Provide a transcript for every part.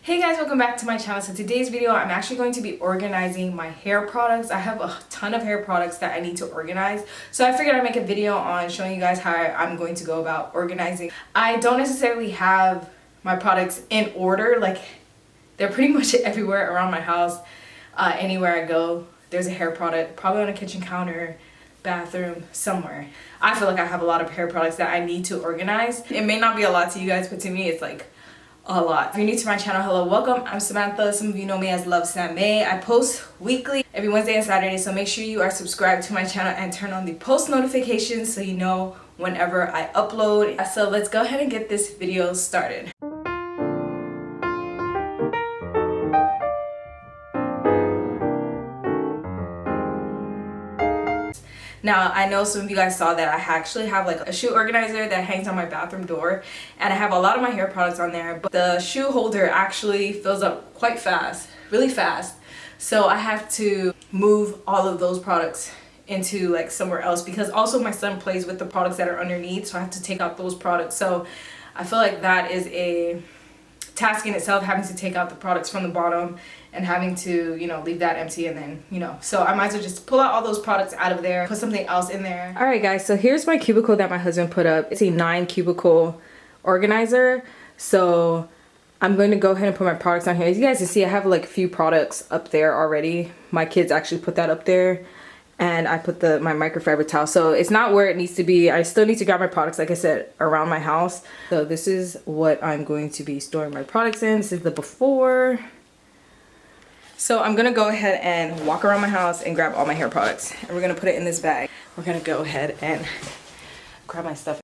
Hey guys, welcome back to my channel. So today's video I'm actually going to be organizing my hair products. I have a ton of hair products that I need to organize, so I figured I'd make a video on showing you guys how I'm going to go about organizing. I don't necessarily have my products in order, like they're pretty much everywhere around my house. Anywhere I go there's a hair product, probably on a kitchen counter, bathroom, somewhere. I feel like I have a lot of hair products that I need to organize. It may not be a lot to you guys, but to me it's like a lot. If you're new to my channel, hello, welcome. I'm Samantha. Some of you know me as LOVVESAMMAY. I post weekly every Wednesday and Saturday, so make sure you are subscribed to my channel and turn on the post notifications so you know whenever I upload. So let's go ahead and get this video started. Now, I know some of you guys saw that I actually have like a shoe organizer that hangs on my bathroom door, and I have a lot of my hair products on there, but the shoe holder actually fills up quite fast, really fast. So I have to move all of those products into like somewhere else, because also my son plays with the products that are underneath, so I have to take out those products. So I feel like that is a task in itself, having to take out the products from the bottom and having to, you know, leave that empty, and then, you know, so I might as well just pull out all those products out of there, put something else in there. All right guys, so here's my cubicle that my husband put up. It's a 9 cubicle organizer, so I'm going to go ahead and put my products on here. As you guys can see, I have like a few products up there already. My kids actually put that up there, and I put my microfiber towel, so it's not where it needs to be. I still need to grab my products, like I said, around my house. So this is what I'm going to be storing my products in. This is the before. So I'm gonna go ahead and walk around my house and grab all my hair products, and we're gonna put it in this bag. We're gonna go ahead and grab my stuff.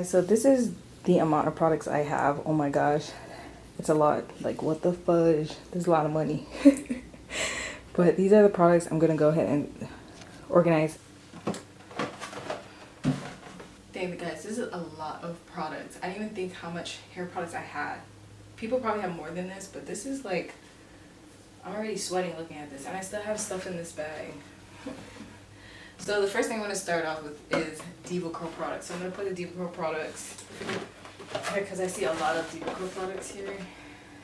So this is the amount of products I have. Oh my gosh, it's a lot. Like, what the fudge? There's a lot of money. But these are the products I'm gonna go ahead and organize. Dang it guys, this is a lot of products. I didn't even think how much hair products I had. People probably have more than this, but this is like, I'm already sweating looking at this, and I still have stuff in this bag. So the first thing I'm going to start off with is Declutter products. So I'm going to put the Declutter products here because I see a lot of Declutter products here.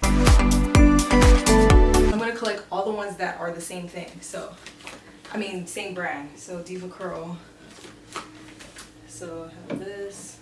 I'm going to collect all the ones that are the same thing. So, I mean, same brand. So Declutter. So I have this.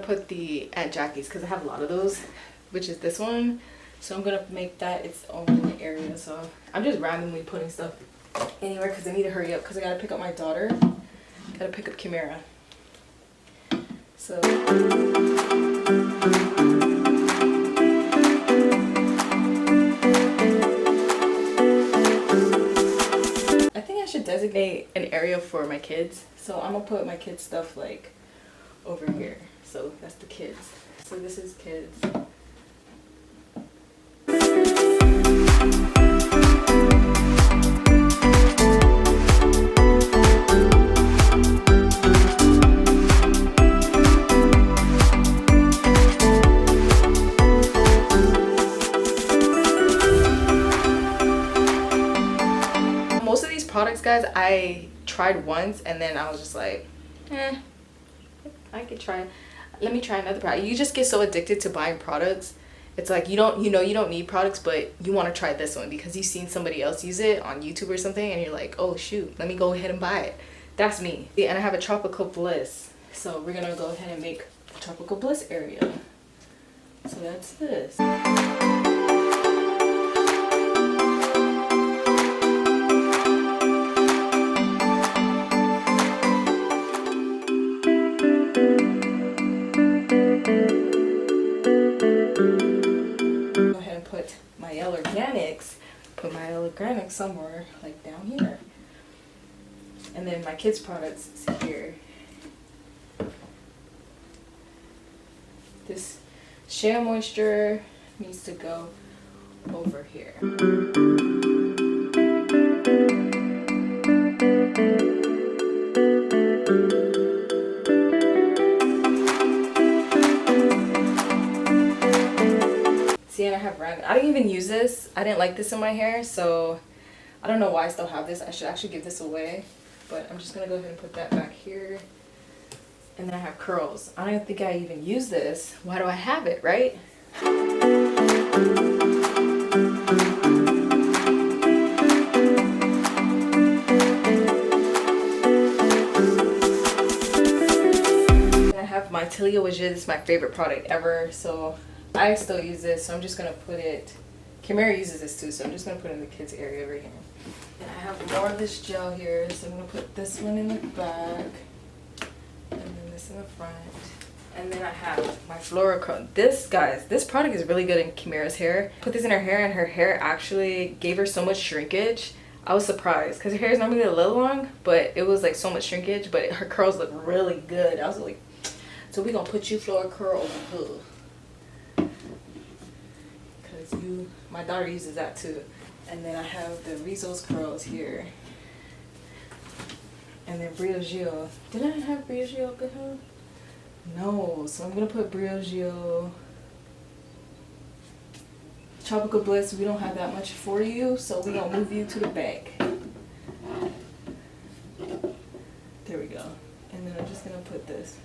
Put the Aunt Jackie's because I have a lot of those, which is this one. So I'm gonna make that its own area. So I'm just randomly putting stuff anywhere because I need to hurry up because I gotta pick up my daughter. Gotta pick up Kimira. So I think I should designate an area for my kids. So I'm gonna put my kids' stuff like over here. So that's the kids. So this is kids. Most of these products, guys, I tried once and then I was just like, I could try. Let me try another product. You just get so addicted to buying products. It's like you don't need products, but you want to try this one because you've seen somebody else use it on YouTube or something, and you're like, oh shoot, let me go ahead and buy it. That's me. Yeah, and I have a tropical bliss, so we're gonna go ahead and make a tropical bliss area. So that's this. Put my organics somewhere like down here, and then my kids products is here. This Shea Moisture needs to go over here. And I have random. I didn't even use this. I didn't like this in my hair, so I don't know why I still have this. I should actually give this away, but I'm just gonna go ahead and put that back here. And then I have curls. I don't think I even use this. Why do I have it, right? And I have my Tilia Wajid. This is my favorite product ever, so I still use this, so I'm just gonna put it. Kimira uses this too, so I'm just gonna put it in the kids area right here. And I have more of this gel here, so I'm gonna put this one in the back, and then this in the front. And then I have my Fluorochrome. This, guys, this product is really good in Kimira's hair. Put this in her hair, and her hair actually gave her so much shrinkage. I was surprised because her hair is normally a little long, but it was like so much shrinkage, but her curls look really good. I was like, so we gonna put you Fluorochrome over here. My daughter uses that too. And then I have the Rizzo's curls here, and then Briogeo. Did I have Briogeo up at home? No, so I'm gonna put Briogeo. Tropical Bliss, we don't have that much for you, so we're gonna move you to the back. There we go. And then I'm just gonna put this.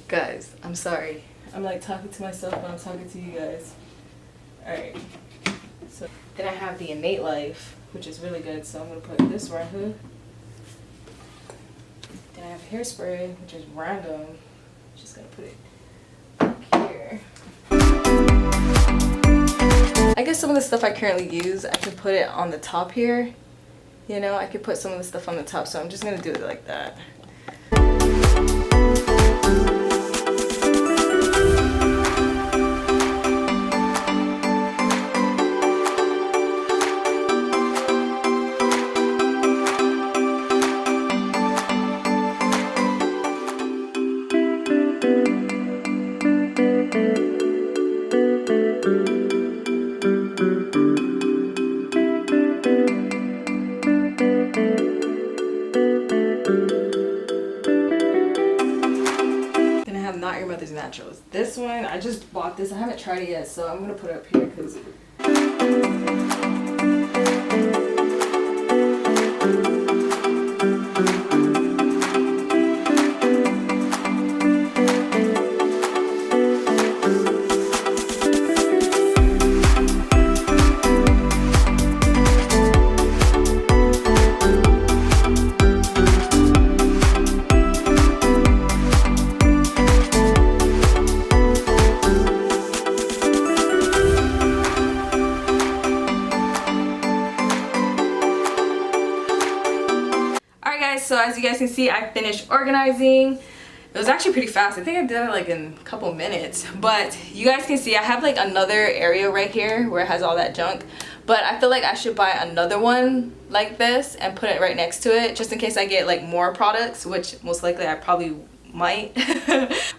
Guys, I'm sorry. I'm like talking to myself when I'm talking to you guys. Alright. So then I have the Innate Life, which is really good. So I'm gonna put this right here. Then I have Hairspray, which is random. I'm just gonna put it back here. I guess some of the stuff I currently use, I can put it on the top here. You know, I could put some of the stuff on the top, so I'm just gonna do it like that. Naturals. This one, I just bought this. I haven't tried it yet, so I'm gonna put it up here because so as you guys can see, I finished organizing. It was actually pretty fast. I think I did it like in a couple minutes. But you guys can see I have like another area right here where it has all that junk. But I feel like I should buy another one like this and put it right next to it just in case I get like more products, which most likely I probably might.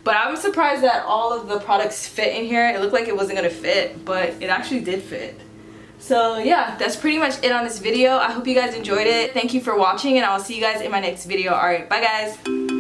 But I'm surprised that all of the products fit in here. It looked like it wasn't gonna fit, but it actually did fit. So yeah, that's pretty much it on this video. I hope you guys enjoyed it. Thank you for watching, and I'll see you guys in my next video. Alright, bye guys.